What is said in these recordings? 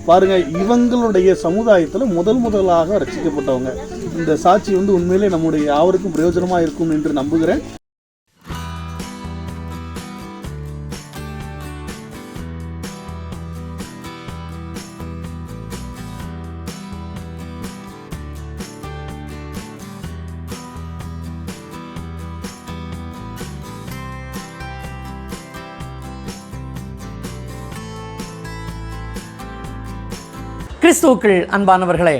பாருங்கள், இவங்களுடைய சமுதாயத்தில் முதலாக ரட்சிக்கப்பட்டவங்க. இந்த சாட்சி வந்து உண்மையிலே நம்முடைய யாவருக்கும் பிரயோஜனமாக இருக்கும் என்று நம்புகிறேன். கிறிஸ்துவுக்குள் அன்பானவர்களே,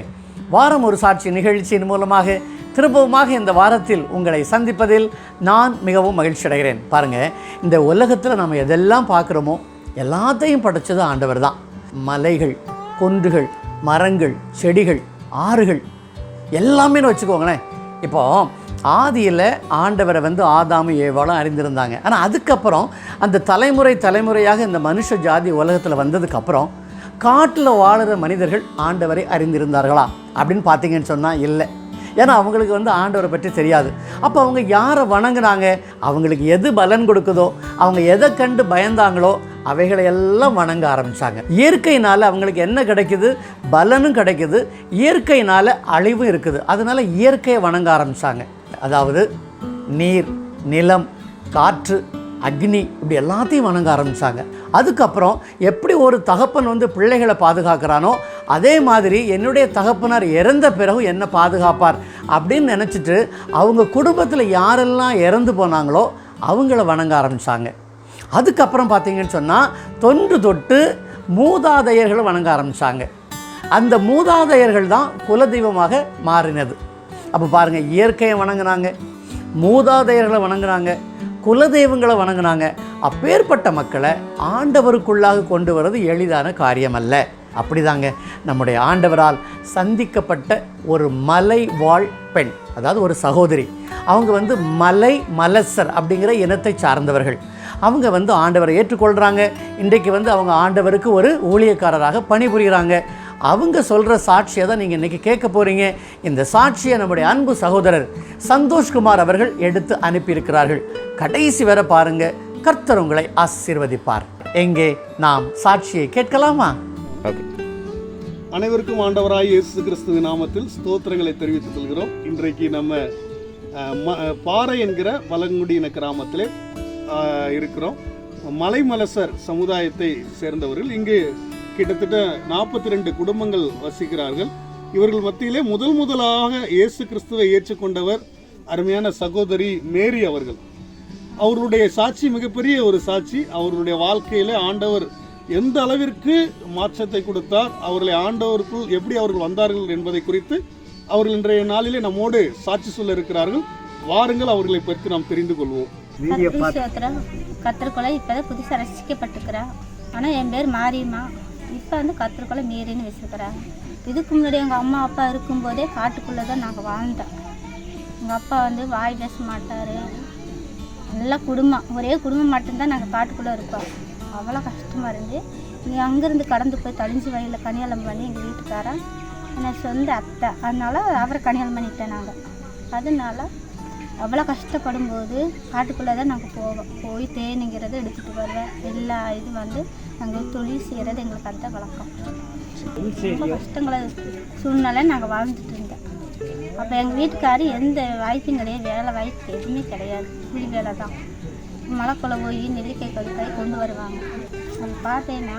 வாரம் ஒரு சாட்சி நிகழ்ச்சியின் மூலமாக திரும்பவுமாக இந்த வாரத்தில் உங்களை சந்திப்பதில் நான் மிகவும் மகிழ்ச்சி அடைகிறேன். பாருங்கள், இந்த உலகத்தில் நம்ம எதெல்லாம் பார்க்குறோமோ எல்லாத்தையும் படைச்சது ஆண்டவர் தான். மலைகள், குன்றுகள், மரங்கள், செடிகள், ஆறுகள் எல்லாமே வச்சுக்கோங்களேன். இப்போது ஆதியில் ஆண்டவரை வந்து ஆதாமும் ஏவாளும் அறிந்திருந்தாங்க. ஆனால் அதுக்கப்புறம் அந்த தலைமுறையாக இந்த மனுஷ ஜாதி உலகத்தில் வந்ததுக்கப்புறம் காட்டில் வாழுற மனிதர்கள் ஆண்டவரை அறிந்திருந்தார்களா அப்படின்னு பார்த்தீங்கன்னு சொன்னால் இல்லை. ஏன்னா அவங்களுக்கு வந்து ஆண்டவரை பற்றி தெரியாது. அப்போ அவங்க யாரை வணங்குனாங்க? அவங்களுக்கு எது பலன் கொடுக்குதோ, அவங்க எதை கண்டு பயந்தாங்களோ அவைகளையெல்லாம் வணங்க ஆரம்பித்தாங்க. இயற்கையினால் அவங்களுக்கு என்ன கிடைக்குது? பலனும் கிடைக்குது, இயற்கையினால் அழிவும் இருக்குது. அதனால் இயற்கையை வணங்க ஆரம்பித்தாங்க. அதாவது நீர், நிலம், காற்று, அக்னி, இப்படி எல்லாத்தையும் வணங்க ஆரம்பித்தாங்க. அதுக்கப்புறம் எப்படி ஒரு தகப்பன் வந்து பிள்ளைகளை பாதுகாக்கிறானோ அதே மாதிரி என்னுடைய தகப்பனார் இறந்த பிறகு என்ன பாதுகாப்பார் அப்படின்னு நினச்சிட்டு அவங்க குடும்பத்தில் யாரெல்லாம் இறந்து போனாங்களோ அவங்கள வணங்க ஆரம்பித்தாங்க. அதுக்கப்புறம் பார்த்திங்கன்னு சொன்னால் தொன்று தொட்டு மூதாதையர்களை வணங்க ஆரம்பித்தாங்க. அந்த மூதாதையர்கள் தான் குலதெய்வமாக மாறினது. அப்போ பாருங்கள், இயற்கையை வணங்கினாங்க, மூதாதையர்களை வணங்கினாங்க, குலதெய்வங்களை வணங்கினாங்க. அப்பேற்பட்ட மக்களை ஆண்டவருக்குள்ளாக கொண்டு வர்றது எளிதான காரியம் அல்ல. அப்படிதாங்க நம்முடைய ஆண்டவரால் சந்திக்கப்பட்ட ஒரு மலை வாழ் பெண், அதாவது ஒரு சகோதரி. அவங்க வந்து மலசர் அப்படிங்கிற இனத்தை சார்ந்தவர்கள். அவங்க வந்து ஆண்டவரை ஏற்றுக்கொள்கிறாங்க. இன்றைக்கு வந்து அவங்க ஆண்டவருக்கு ஒரு ஊழியக்காரராக பணிபுரிகிறாங்க. அவங்க சொல்கிற சாட்சியை தான் நீங்கள் இன்றைக்கி கேட்க போகிறீங்க. இந்த சாட்சியை நம்முடைய அன்பு சகோதரர் சந்தோஷ்குமார் அவர்கள் எடுத்து அனுப்பியிருக்கிறார்கள். கடைசி வரை பாருங்கள், கர்த்தர் உங்களை ஆசீர்வதிப்பார். எங்கே நாம் சாட்சியை கேட்கலாமா? அனைவருக்கும் ஆண்டவராய் இயேசு கிறிஸ்துவின் நாமத்தில் ஸ்தோத்திரங்களை தெரிவித்துக் கொள்கிறோம். இன்றைக்கு நம்ம பாறை என்கிற பழங்குடியின கிராமத்திலே இருக்கிறோம். மலைமலசர் சமுதாயத்தை சேர்ந்தவர்கள். இங்கு கிட்டத்தட்ட 42 குடும்பங்கள் வசிக்கிறார்கள். இவர்கள் மத்தியிலே முதலாக இயேசு கிறிஸ்துவை ஏற்றுக்கொண்டவர் அருமையான சகோதரி மேரி அவர்கள். அவர்களுடைய சாட்சி மிகப்பெரிய ஒரு சாட்சி. அவர்களுடைய வாழ்க்கையில ஆண்டவர் எந்த அளவிற்கு மாற்றத்தை கொடுத்தார், அவர்களை ஆண்டவருக்குள் எப்படி அவர்கள் வந்தார்கள் என்பதை குறித்து அவர்கள் இன்றைய நாளிலே நம்மோடு சாட்சி சொல்ல இருக்கிறார்கள். வாருங்கள், அவர்களை பற்றி நாம் தெரிந்து கொள்வோம். கத்திரக்குலை இப்போதான் புதுசாக ரசிக்கப்பட்டிருக்கிறேன். ஆனால் என் பேர் மாரியம்மா. இப்போ வந்து கத்திரக்குலை மீறின்னு வச்சுருக்கிறாங்க. இதுக்கு முன்னாடி எங்கள் அம்மா அப்பா இருக்கும்போதே காட்டுக்குள்ளே தான் நாங்கள் வாழ்ந்தோம். எங்கள் அப்பா வந்து வாய் பேச மாட்டார். நல்லா குடும்பம், ஒரே குடும்பம் மட்டும்தான் நாங்கள் காட்டுக்குள்ளே இருக்கோம். அவ்வளோ கஷ்டமாக இருந்து நீ அங்கேருந்து கடந்து போய் தளிஞ்சு வயலில் கல்யாணம் பண்ணி எங்கள் வீட்டுக்காரன் எனக்கு சொந்த அத்தை, அதனால் அவரை கல்யாணம் பண்ணிட்டேன் நாங்கள். அதனால அவ்வளோ கஷ்டப்படும் போது காட்டுக்குள்ளே தான் நாங்கள் போவோம். போய் தேனுங்கிறத எடுத்துகிட்டு வருவேன். எல்லா இது வந்து நாங்கள் தொழில் செய்கிறது எங்களுக்கு அந்த வழக்கம். ரொம்ப கஷ்டங்களை சூழ்நிலை நாங்கள் வாழ்ந்துட்டு இருந்தோம். அப்போ எங்கள் வீட்டுக்காரர் எந்த வாய்ப்பும் கிடையாது, வேலை வாய்ப்பு எதுவுமே கிடையாது, கூலி வேலை தான். மலைக்குள்ள போய் நெல்லிக்காய் கழுக்காய் கொண்டு வருவாங்க. அது பார்த்தேன்னா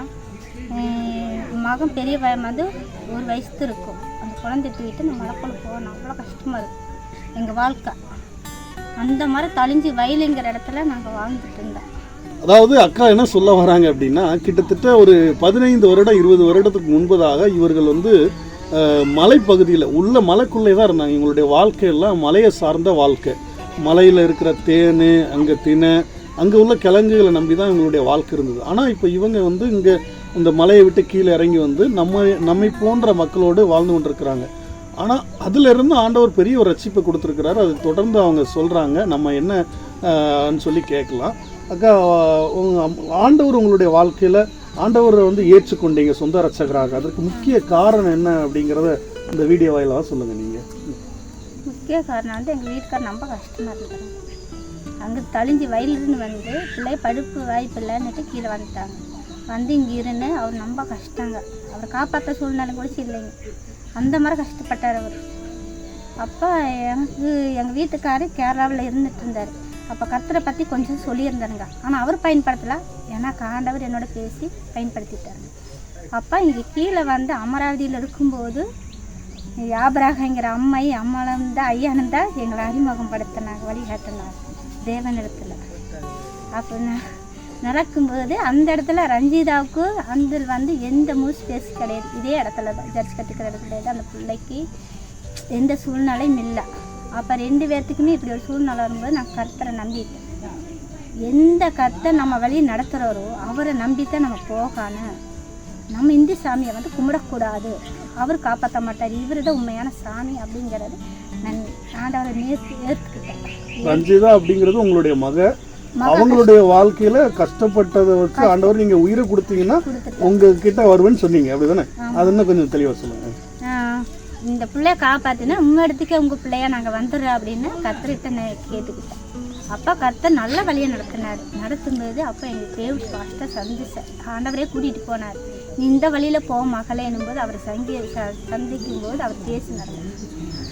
மகன் பெரிய பையன் வந்து 1 வயசு இருக்கும். அந்த குழந்தை தூக்கிட்டு நம்ம மலைக்குள்ள போகணும். அவ்வளோ கஷ்டமாக இருக்கும் எங்கள் வாழ்க்கை. அந்த மாதிரி தளிஞ்சு வயலுங்கிற இடத்துல நாங்கள் வாழ்ந்துட்டு இருந்தோம். அதாவது அக்கா என்ன சொல்ல வராங்க அப்படின்னா, கிட்டத்தட்ட ஒரு 15 வருடம் 20 வருடத்துக்கு முன்பதாக இவர்கள் வந்து மலைப்பகுதியில் உள்ள மலைக்குள்ளே தான் இருந்தாங்க. இவங்களுடைய வாழ்க்கையெல்லாம் மலையை சார்ந்த வாழ்க்கை. மலையில் இருக்கிற தேன், அங்கே தினை, அங்கே உள்ள கிழங்குகளை நம்பி தான் இவங்களுடைய வாழ்க்கை இருந்தது. ஆனால் இப்போ இவங்க வந்து இங்கே இந்த மலையை விட்டு கீழே இறங்கி வந்து நம்மை போன்ற மக்களோடு வாழ்ந்து கொண்டிருக்கிறாங்க. ஆனால் அதிலிருந்து ஆண்டவர் பெரிய ஒரு ரட்சிப்பை கொடுத்துருக்கிறாரு. அது தொடர்ந்து அவங்க சொல்கிறாங்க. நம்ம என்னன்னு சொல்லி கேட்கலாம். அக்கா, ஆண்டவர் உங்களுடைய வாழ்க்கையில் ஆண்டவரை வந்து ஏற்றுக்கொண்டீங்க சொந்த ரட்சகராக. அதற்கு முக்கிய காரணம் என்ன அப்படிங்கிறத இந்த வீடியோ வாயிலாக சொல்லுங்கள். நீங்கள் முக்கிய காரணம் வந்து எங்கள் வீட்டுக்கார் ரொம்ப கஷ்டமாக இருக்காங்க. அங்கே தளிஞ்சு வயலிருந்து வந்து பிள்ளைய படிப்பு வாய்ப்பு இல்லைன்னுட்டு கீழே வந்துட்டாங்க. வந்து இங்கே இருந்து அவர் ரொம்ப கஷ்டங்க. அவரை காப்பாற்ற சூழ்நிலை கூட இல்லைங்க. அந்த மாதிரி கஷ்டப்பட்டார் அவர். அப்போ எங்கள் வீட்டுக்காரர் கேரளாவில் இருந்துட்டு இருந்தார். அப்போ கர்த்தரை பற்றி கொஞ்சம் சொல்லியிருந்தாருங்க. ஆனால் அவர் பயன்படுத்தலை, ஏன்னா ஆண்டவர் என்னோட பேசி பயன்படுத்திட்டாருங்க. அப்போ இங்கே கீழே வந்து அமராவதியில் இருக்கும்போது யாபராகங்கிற அம்மாளந்தா ஐயானந்தா எங்களை அறிமுகம் படுத்தினாங்க, வழிகாட்டினாங்க தேவனிடத்தில். அப்போ நடக்கும்போது அந்த இடத்துல ரஞ்சிதாவுக்கு அந்த வந்து எந்த மூஸ் பேசி கிடையாது. இதே இடத்துல தான் ஜர்ஜ் கட்டிக்கிற இடத்துல தான் அந்த பிள்ளைக்கு எந்த சூழ்நிலையும் இல்லை. அப்போ 2 பேர்த்துக்குமே இப்படி ஒரு சூழ்நிலை வரும்போது நான் கர்த்தரை நம்பிட்டேன். எந்த கர்த்தர் நம்ம வழி நடத்துகிறாரோ அவரை நம்பித்தான் நம்ம போகணும். நம்ம இந்து சாமியை வந்து கும்பிடக்கூடாது, அவர் காப்பாற்ற மாட்டார், இவர் தான் உண்மையான சாமி அப்படிங்கிறது நான் ஆண்டவரை ஏற்றுக்கிட்டேன். ரஞ்சிதா அப்படிங்கிறது உங்களுடைய அவங்களுடைய வாழ்க்கையில கஷ்டப்பட்டதை வச்சு ஆண்டவர் நீங்க உயிரை கொடுத்தீங்கன்னா உங்ககிட்ட வருவேன்னு சொன்னீங்க, அப்படிதானே? அது இன்னும் கொஞ்சம் தெளிவா சொல்லுங்க. இந்த பிள்ளைய காப்பாத்தினா உங்க இடத்துக்கே உங்க பிள்ளையா நாங்க வந்துடுறோம் அப்படின்னு கர்த்தர்கிட்ட கேட்டுக்கிட்டேன். அப்பா கர்த்தர் நல்ல வழியை நடத்தும்போது அப்போ எங்கள் தேவ் பாஸ்ட்டை சந்திச்சேன். ஆண்டவரே கூட்டிகிட்டு போனார். நீ இந்த வழியில் போக மகளே என்னும்போது அவர் சந்திக்கும் போது அவர் பேசினார்.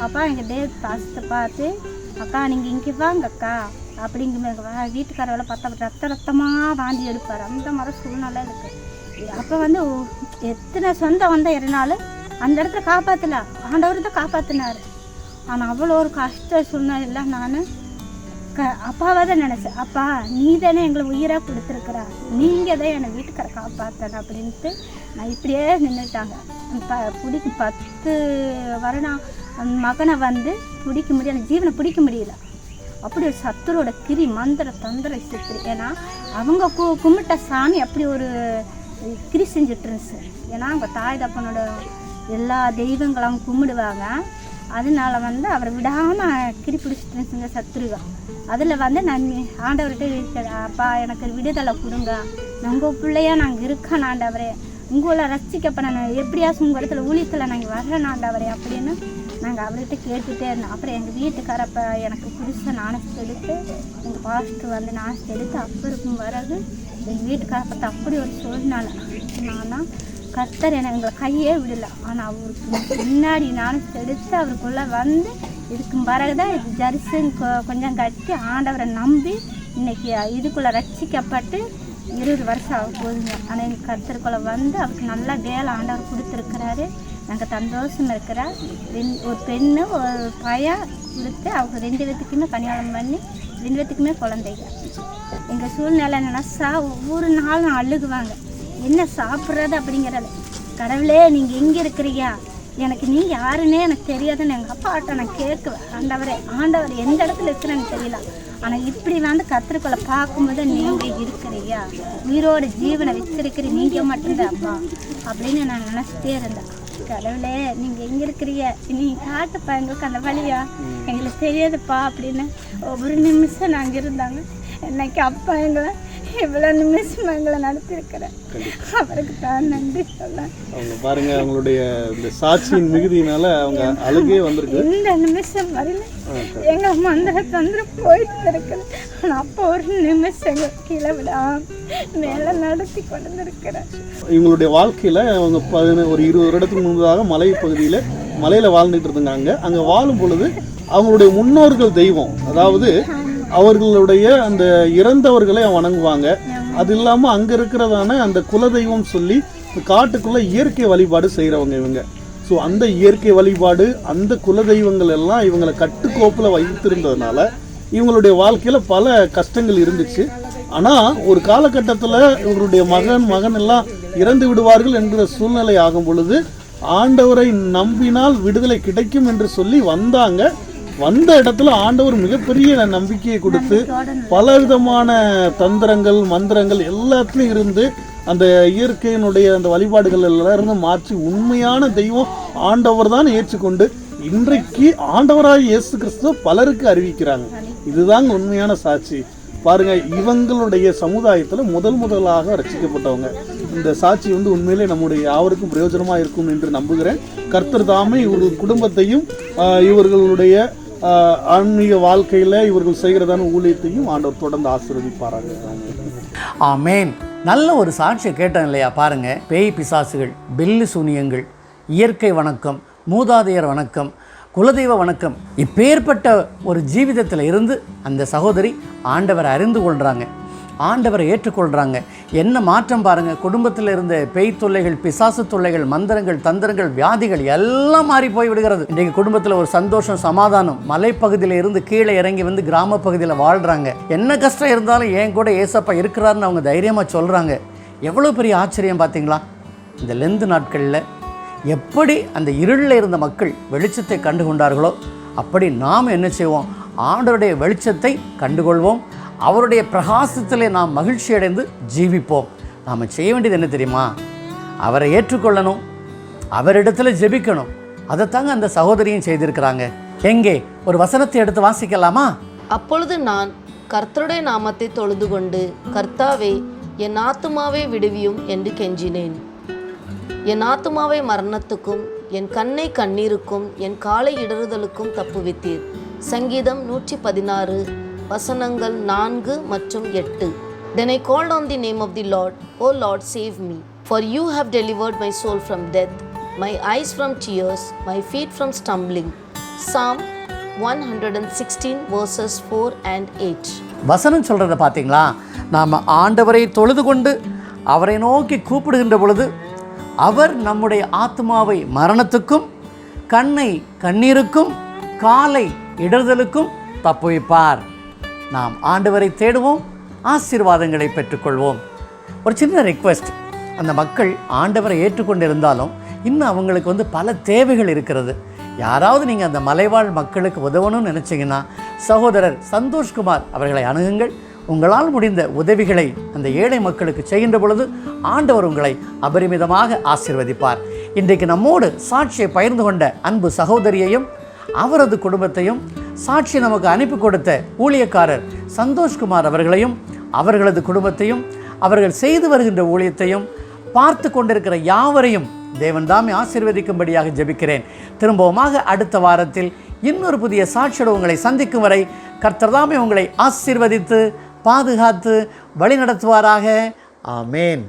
அப்பா எங்கள் தேவ் பாஸ்ட்டை பார்த்து, அக்கா நீங்கள் இங்கே வாங்க அக்கா அப்படிங்கும்போது வீட்டுக்காரவளை பார்த்தா ரத்தமாக வாந்தி எடுப்பார். அந்த மாதிரி சூழ்நிலை இருக்குது. அப்போ வந்து எத்தனை சொந்தம் வந்தால் இருந்தாலும் அந்த இடத்துல காப்பாற்றல, ஆண்டவர் தான் காப்பாற்றினார். ஆனால் அவ்வளோ ஒரு கஷ்ட சூழ்நிலை நான் அப்பாவை தான் நினச்சேன். அப்பா நீ தானே எங்களை உயிராக கொடுத்துருக்குறா, நீங்கள் தான் என்னை வீட்டுக்கார காப்பாற்றணும் அப்படின்ட்டு நான் இப்படியே நின்றுட்டாங்க. 10 வருடம் அந்த மகனை வந்து பிடிக்க முடியல, ஜீவனை பிடிக்க முடியல. அப்படி ஒரு சத்துரோட கிரி மந்திர தந்திர சித்திரி. ஏன்னா அவங்க கும்பிட்ட சாமி அப்படி ஒரு கிரி செஞ்சுட்டு இருந்துச்சு. ஏன்னா அவங்க தாய் தப்பனோட எல்லா தெய்வங்களும் அவங்க கும்பிடுவாங்க. அதனால வந்து அவரை விடாமல் கிரி பிடிச்சிட்டு இருந்துச்சுங்க சத்துருவா. அதில் வந்து நான் ஆண்டவர்கிட்ட அப்பா எனக்கு விடுதலை கொடுங்க, உங்கள் பிள்ளையா நாங்கள் இருக்கேன் ஆண்டவரே, உங்களை ரசிக்கப்ப நான் எப்படியாச்சும் உங்கள் இடத்துல ஊழியத்தில் நாங்கள் வர்றேன் ஆண்டவரே அப்படின்னு நாங்கள் அவர்கிட்ட கேட்டுகிட்டே இருந்தோம். அப்புறம் எங்கள் வீட்டுக்காரப்ப எனக்கு புதுசாக நாணத்தை எடுத்து எங்கள் பாஸ்ட்டு வந்து நாணத்தை எடுத்து அப்போ இருக்கும் பிறகு எங்கள் வீட்டுக்காரப்பத்த அப்படி ஒரு சூழ்நிலை. நான் கர்த்தர் எங்களை கையே விடலை. ஆனால் அவருக்கு முன்னாடி நாணத்தை எடுத்து அவருக்குள்ளே வந்து இதுக்கும் பிறகுதான் இது ஜரிசன் கொஞ்சம் கட்டி ஆண்டவரை நம்பி இன்னைக்கு இதுக்குள்ளே ரட்சிக்கப்பட்டு 20 வருஷம் ஆக போகுதுங்க. ஆனால் எங்கள் கர்த்தருக்குள்ளே வந்து அவருக்கு நல்லா வேலை ஆண்டவர் கொடுத்துருக்கிறாரு. நாங்கள் சந்தோஷம் இருக்கிறா. ஒரு பெண்ணு ஒரு பையன் கொடுத்து அவங்க 2 பேத்துக்குமே கல்யாணம் பண்ணி 2 பேத்துக்குமே குழந்தைங்க. எங்கள் சூழ்நிலை நினச்சா ஒவ்வொரு நாளும் அழுகுவாங்க, என்ன சாப்பிட்றது அப்படிங்கிறது. கடவுளே நீங்கள் எங்கே இருக்கிறீங்க, எனக்கு நீங்கள் யாருன்னே எனக்கு தெரியாதுன்னு எங்கள் அப்பாட்ட நான் கேட்குவேன். ஆண்டவர் எந்த இடத்துல இருக்கிறேன்னு தெரியல, ஆனால் இப்படி வந்து கர்த்தருக்குள்ளே பார்க்கும்போது நீங்கள் இருக்கிறீங்க, உயிரோட ஜீவனை வச்சிருக்கிற நீங்கள் மட்டும்தான் அப்பா அப்படின்னு நான் நினச்சிட்டே இருந்தேன். கடவுளே நீங்கள் எங்கே இருக்கிறீங்க, நீங்கள் காட்டுப்பா எங்களுக்கு அந்த வழியா, எங்களுக்கு தெரியாதுப்பா அப்படின்னு ஒவ்வொரு நிமிஷம் நாங்கள் இருந்தாங்க. இன்னைக்கு அப்பா எங்களை இவ்வளோ நிமிஷம் எங்களை நடத்திருக்கிறேன், அவருக்கு தான் நன்றி சொல்ல. அவங்க பாருங்க, அவங்களுடைய இந்த சாட்சியின் மிகுதியினால அவங்க அழுகே வந்திருக்கு. இந்த நிமிஷம் வரையில எங்க மந்திர தந்திரம் போயிட்டு இருக்குது. ஆனால் அப்போ ஒரு நிமிஷம் எங்க கீழே விடாம மேலே நடத்தி கொண்டு இருக்கிறேன். இவங்களுடைய வாழ்க்கையில அவங்க ஒரு 20 வருடத்துக்கு முன்பதாக மலை பகுதியில் மலையில வாழ்ந்துட்டு இருந்தாங்க. அங்கே வாழும் பொழுது அவங்களுடைய முன்னோர்கள் தெய்வம், அதாவது அவர்களுடைய அந்த இறந்தவர்களை வணங்குவாங்க. அது இல்லாமல் அங்கே இருக்கிறதான அந்த குலதெய்வம் சொல்லி காட்டுக்குள்ளே இயற்கை வழிபாடு செய்கிறவங்க இவங்க. ஸோ அந்த இயற்கை வழிபாடு அந்த குலதெய்வங்கள் எல்லாம் இவங்களை கட்டுக்கோப்பில் வைத்திருந்ததுனால இவங்களுடைய வாழ்க்கையில் பல கஷ்டங்கள் இருந்துச்சு. ஆனால் ஒரு காலகட்டத்தில் இவங்களுடைய மகன் எல்லாம் இறந்து விடுவார்கள் என்கிற சூழ்நிலை ஆகும் பொழுது ஆண்டவரை நம்பினால் விடுதலை கிடைக்கும் என்று சொல்லி வந்தாங்க. வந்த இடத்துல ஆண்டவர் மிகப்பெரிய நம்பிக்கையை கொடுத்து பலவிதமான தந்திரங்கள் மந்திரங்கள் எல்லாத்துலையும் இருந்து அந்த இயற்கையினுடைய அந்த வழிபாடுகள் எல்லாரும் மாற்றி உண்மையான தெய்வம் ஆண்டவர் தான் ஏற்றுக்கொண்டு இன்றைக்கு ஆண்டவராய் இயேசு கிறிஸ்துவ பலருக்கு அறிவிக்கிறாங்க. இதுதாங்க உண்மையான சாட்சி. பாருங்க, இவங்களுடைய சமுதாயத்தில் முதலாக ரட்சிக்கப்பட்டவங்க. இந்த சாட்சி உண்மையிலே நம்முடைய யாவருக்கும் பிரயோஜனமாக இருக்கும் என்று நம்புகிறேன். கர்த்தர் தாமே இவர்கள் குடும்பத்தையும் இவர்களுடைய ஆன்மீக வாழ்க்கையில் இவர்கள் செய்கிறதான ஊழியத்தையும் ஆண்டவர் தொடர்ந்து ஆசீர்வதிப்பாராங்க. ஆமேன். நல்ல ஒரு சாட்சியை கேட்டோம் இல்லையா? பாருங்கள், பேய் பிசாசுகள், பில்லு சூனியங்கள், இயற்கை வணக்கம், மூதாதையர் வணக்கம், குலதெய்வ வணக்கம், இப்பேற்பட்ட ஒரு ஜீவிதத்தில் இருந்து அந்த சகோதரி ஆண்டவரை அறிந்து கொள்கிறாங்க, ஆண்டவரை ஏற்றுக்கொள்கிறாங்க. என்ன மாற்றம் பாருங்கள். குடும்பத்தில் இருந்த பேய் தொல்லைகள், பிசாசு தொல்லைகள், மந்திரங்கள், தந்திரங்கள், வியாதிகள் எல்லாம் மாறி போய் விடுகிறது. இன்றைக்கு குடும்பத்தில் ஒரு சந்தோஷம், சமாதானம். மலைப்பகுதியில் இருந்து கீழே இறங்கி வந்து கிராம பகுதியில் வாழ்கிறாங்க. என்ன கஷ்டம் இருந்தாலும் என் கூட ஏசப்பா இருக்கிறாருன்னு அவங்க தைரியமாக சொல்கிறாங்க. எவ்வளோ பெரிய ஆச்சரியம் பார்த்தீங்களா? இந்த லெந்து நாட்களில் எப்படி அந்த இருளில் இருந்த மக்கள் வெளிச்சத்தை கண்டு கொண்டார்களோ, அப்படி நாம் என்ன செய்வோம்? ஆண்டவருடைய வெளிச்சத்தை கண்டுகொள்வோம். அவருடைய பிரகாசத்திலே நாம் மகிழ்ச்சி அடைந்து ஜீவிப்போம். நாம் செய்ய வேண்டியது என்ன தெரியுமா? அவரை ஏற்றுக்கொள்ளணும், அவரிடத்தில் ஜெபிக்கணும். அதைத்தாங்க அந்த சகோதரியும் செய்திருக்கிறாங்க. எங்கே ஒரு வசனத்தை எடுத்து வாசிக்கலாமா? அப்பொழுது நான் கர்த்தருடைய நாமத்தை தொழுது கொண்டு, கர்த்தாவே, என் ஆத்துமாவை விடுவியும் என்று கெஞ்சினேன். என் ஆத்துமாவை மரணத்துக்கும், என் கண்ணை கண்ணீருக்கும், என் காலை இடறுதலுக்கும் தப்புவித்தீர். சங்கீதம் 116 வசனங்கள் 4 மற்றும் 8. Then I called on the name of the Lord. O Lord, save me. For you have delivered my soul from death, my eyes from tears, my feet from stumbling. Psalm 116 verses 4 and 8. வசனம் சொல்கிறத பார்த்தீங்களா? நாம் ஆண்டவரை தொழுது கொண்டு அவரை நோக்கி கூப்பிடுகின்ற பொழுது அவர் நம்முடைய ஆத்மாவை மரணத்துக்கும், கண்ணை கண்ணீருக்கும், காலை இடறுதலுக்கும் தப்புவிப்பார். நாம் ஆண்டவரை தேடுவோம், ஆசீர்வாதங்களை பெற்றுக்கொள்வோம். ஒரு சின்ன ரெக்வெஸ்ட். அந்த மக்கள் ஆண்டவரை ஏற்றுக்கொண்டிருந்தாலும் இன்னும் அவங்களுக்கு பல தேவைகள் இருக்கிறது. யாராவது நீங்கள் அந்த மலைவாழ் மக்களுக்கு உதவணும்னு நினச்சிங்கன்னா சகோதரர் சந்தோஷ்குமார் அவர்களை அணுகுங்கள். உங்களால் முடிந்த உதவிகளை அந்த ஏழை மக்களுக்கு செய்கின்ற பொழுது ஆண்டவர் உங்களை அபரிமிதமாக ஆசீர்வதிப்பார். இன்றைக்கு நம்மோடு சாட்சியை பகிர்ந்து கொண்ட அன்பு சகோதரியையும் அவரது குடும்பத்தையும், சாட்சி நமக்கு அனுப்பி கொடுத்த ஊழியக்காரர் சந்தோஷ்குமார் அவர்களையும், அவர்களது குடும்பத்தையும், அவர்கள் செய்து வருகின்ற ஊழியத்தையும் பார்த்து கொண்டிருக்கிற யாவரையும் தேவன் தாமே ஆசீர்வதிக்கும்படியாக ஜெபிக்கிறேன். திரும்பவுமாக அடுத்த வாரத்தில் இன்னொரு புதிய சாட்சியோடு உங்களை சந்திக்கும் வரை கர்த்தர் தாமே உங்களை ஆசீர்வதித்து பாதுகாத்து வழி நடத்துவாராக. ஆமேன்.